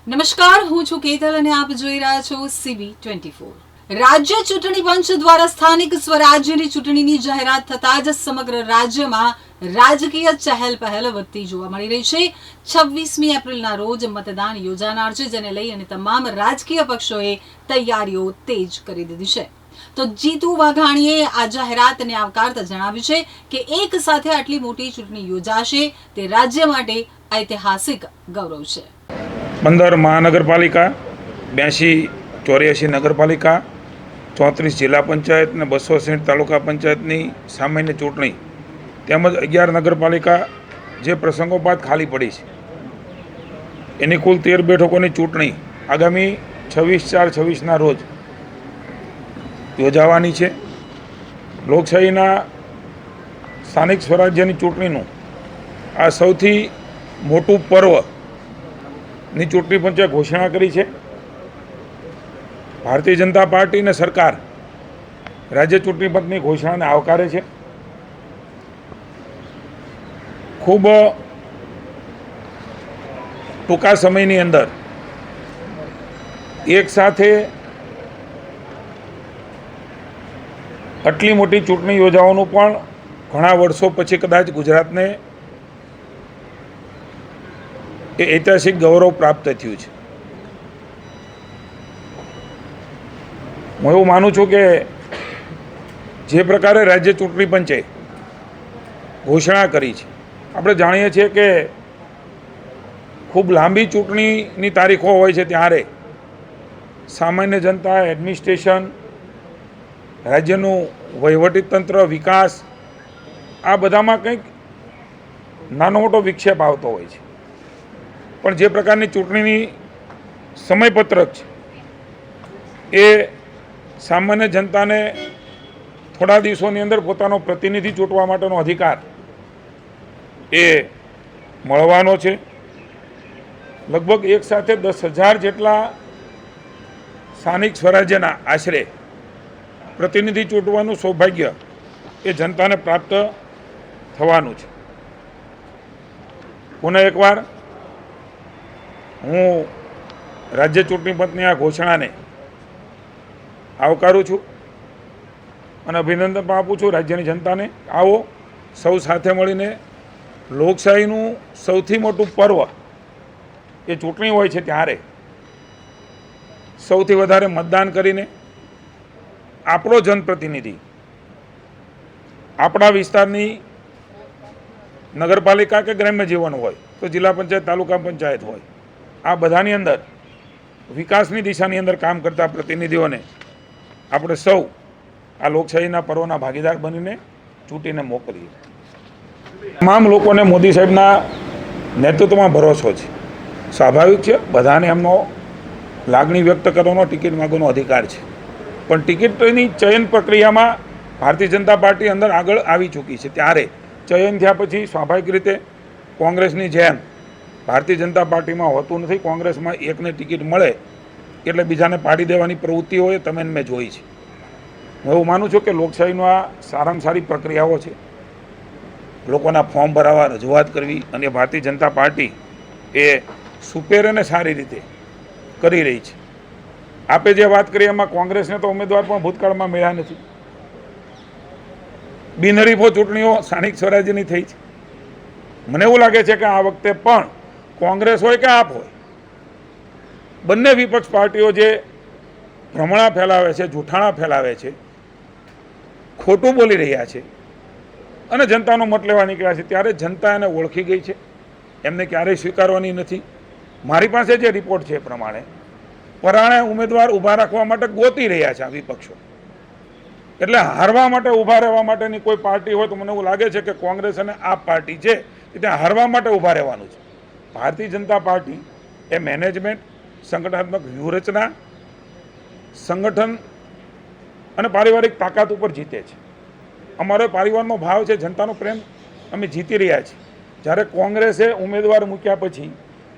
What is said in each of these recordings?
નમસ્કાર, હું છું કેતલ અને આપ જોઈ રહ્યા છો CB24. રાજ્ય ચૂંટણી પંચ દ્વારા સ્થાનિક સ્વરાજ્યની ચૂંટણીની જાહેરાત થતાં જ સમગ્ર રાજ્યમાં રાજકીય ચહેલપહેલ વધતી જોવા મળી રહી છે. 26મી એપ્રિલના રોજ મતદાન યોજાનાર છે, જેને લઈ અને તમામ રાજકીય પક્ષોએ તૈયારીઓ તેજ કરી દીધી છે. તો જીતુ વાઘાણીએ આ જાહેરાતને આવકારતા જણાવ્યું છે કે એક સાથે આટલી મોટી ચૂંટણી યોજાશે તે રાજ્ય માટે ઐતિહાસિક ગૌરવ છે. 15 મહાનગરપાલિકા, 82-84 નગરપાલિકા, 34 જિલ્લા પંચાયત અને 260 તાલુકા પંચાયતની સામાન્ય ચૂંટણી તેમજ 11 નગરપાલિકા જે પ્રસંગોપાત ખાલી પડી છે એની કુલ 13 બેઠકોની ચૂંટણી આગામી 26/4/26ના રોજ યોજાવાની છે. લોકશાહીના સ્થાનિક સ્વરાજ્યની ચૂંટણીનું આ સૌથી મોટું પર્વ ની ચૂંટણી પંચે ઘોષણા કરી છે. ભારતીય જનતા પાર્ટી અને સરકાર રાજ્ય ચૂંટણી પંચની ઘોષણાને આવકારે છે. ખૂબ ટૂંકા સમયની અંદર એક સાથે આટલી મોટી ચૂંટણી યોજવાનું પણ ઘણા વર્ષો પછી કદાચ ગુજરાતને એ ઐતિહાસિક ગૌરવ પ્રાપ્ત થયું છે. હું એવું માનું છું કે જે પ્રકારે રાજ્ય ચૂંટણી પંચે ઘોષણા કરી છે, આપણે જાણીએ છીએ કે ખૂબ લાંબી ચૂંટણીની તારીખો હોય છે ત્યારે સામાન્ય જનતા, એડમિનિસ્ટ્રેશન, રાજ્યનું વહીવટીતંત્ર, વિકાસ આ બધામાં કંઈક નાનો મોટો વિક્ષેપ આવતો હોય છે. પણ જે પ્રકારની ચૂંટણીની સમયપત્રક છે એ સામાન્ય જનતાને થોડા દિવસોની અંદર પોતાનો પ્રતિનિધિ ચૂંટવા માટેનો અધિકાર એ મળવાનો છે. લગભગ એક સાથે 10,000 જેટલા સ્થાનિક સ્વરાજ્યના આશરે પ્રતિનિધિ ચૂંટવાનું સૌભાગ્ય એ જનતાને પ્રાપ્ત થવાનું છે. પુનઃ એકવાર હું રાજ્ય ચૂંટણી પંચની આ ઘોષણાને આવકારું છું અને અભિનંદન પણ આપું છું રાજ્યની જનતાને. આવો સૌ સાથે મળીને લોકશાહીનું સૌથી મોટું પર્વ એ ચૂંટણી હોય છે ત્યારે સૌથી વધારે મતદાન કરીને આપણો જનપ્રતિનિધિ આપણા વિસ્તારની નગરપાલિકા કે ગ્રામ્ય જીવન હોય તો જિલ્લા પંચાયત, તાલુકા પંચાયત હોય, આ બધાની અંદર વિકાસની દિશાની અંદર કામ કરતા પ્રતિનિધિઓને આપણે સૌ આ લોકશાહીના પર્વના ભાગીદાર બનીને ચૂંટીને મોકલીએ. તમામ લોકોને મોદી સાહેબના નેતૃત્વમાં ભરોસો છે. સ્વાભાવિક છે, બધાને એમનો લાગણી વ્યક્ત કરવાનો, ટિકિટ માગવાનો અધિકાર છે. પણ ટિકિટની ચયન પ્રક્રિયામાં ભારતીય જનતા પાર્ટી અંદર આગળ આવી ચૂકી છે. ત્યારે ચયન થયા પછી સ્વાભાવિક રીતે કોંગ્રેસની જેમ ભારતીય જનતા પાર્ટીમાં હોતું નથી. કોંગ્રેસમાં એકને ટિકિટ મળે એટલે બીજાને પાડી દેવાની પ્રવૃત્તિઓ એ તમે મેં જોઈ છે. હું એવું માનું છું કે લોકશાહીનો આ સારામાં સારી પ્રક્રિયાઓ છે. લોકોના ફોર્મ ભરાવા, રજૂઆત કરવી અને ભારતીય જનતા પાર્ટી એ સુપેર અને સારી રીતે કરી રહી છે. આપે જે વાત કરી એમાં કોંગ્રેસને તો ઉમેદવાર પણ ભૂતકાળમાં મળ્યા નથી. બિનહરીફો ચૂંટણીઓ સ્થાનિક સ્વરાજ્યની થઈ છે. મને એવું લાગે છે કે આ વખતે પણ કોંગ્રેસ હોય કે આપ હોય, બંને વિપક્ષ પાર્ટીઓ જે ભ્રમણા ફેલાવે છે, જૂઠાણા ફેલાવે છે, ખોટું બોલી રહ્યા છે અને જનતાનો મત લેવા નીકળ્યા છે, ત્યારે જનતા એને ઓળખી ગઈ છે. એમને ક્યારેય સ્વીકારવાની નથી. મારી પાસે જે રિપોર્ટ છે એ પ્રમાણે પરાણે ઉમેદવાર ઊભા રાખવા માટે ગોતી રહ્યા છે આ વિપક્ષો. એટલે હારવા માટે ઊભા રહેવા માટેની કોઈ પાર્ટી હોય તો મને એવું લાગે છે કે કોંગ્રેસ અને આપ પાર્ટી છે કે ત્યાં હારવા માટે ઊભા રહેવાનું છે. ભારતીય જનતા પાર્ટી એ મેનેજમેન્ટ, સંગઠનાત્મક વ્યૂહરચના, સંગઠન અને પારિવારિક તાકાત ઉપર જીતે છે. અમારો પરિવારનો ભાવ છે, જનતાનો પ્રેમ અમે જીતી રહ્યા છીએ. જ્યારે કોંગ્રેસે ઉમેદવાર મૂક્યા પછી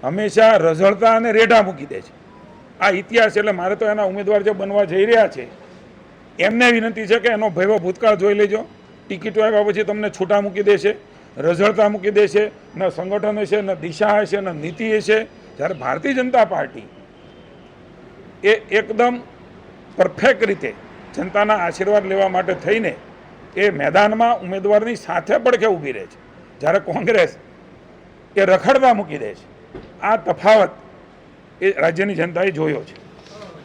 હંમેશા રઝળતા અને રેઢા મૂકી દે છે. આ ઇતિહાસ. એટલે મારે તો એના ઉમેદવાર જે બનવા જઈ રહ્યા છે એમને વિનંતી છે કે એનો ભયવો ભૂતકાળ જોઈ લેજો. ટિકિટો આવ્યા પછી તમને છૂટા મૂકી દેશે, રઝળતા મૂકી દેશે. ન સંગઠન હશે, ન દિશા હશે, ન નીતિ હશે, જ્યારે ભારતીય જનતા પાર્ટી એ એકદમ પરફેક્ટ રીતે જનતાના આશીર્વાદ લેવા માટે થઈને એ મેદાનમાં ઉમેદવારની સાથે પડખે ઊભી રહે છે, જ્યારે કોંગ્રેસ એ રખડતા મૂકી દે છે. આ તફાવત એ રાજ્યની જનતાએ જોયો છે.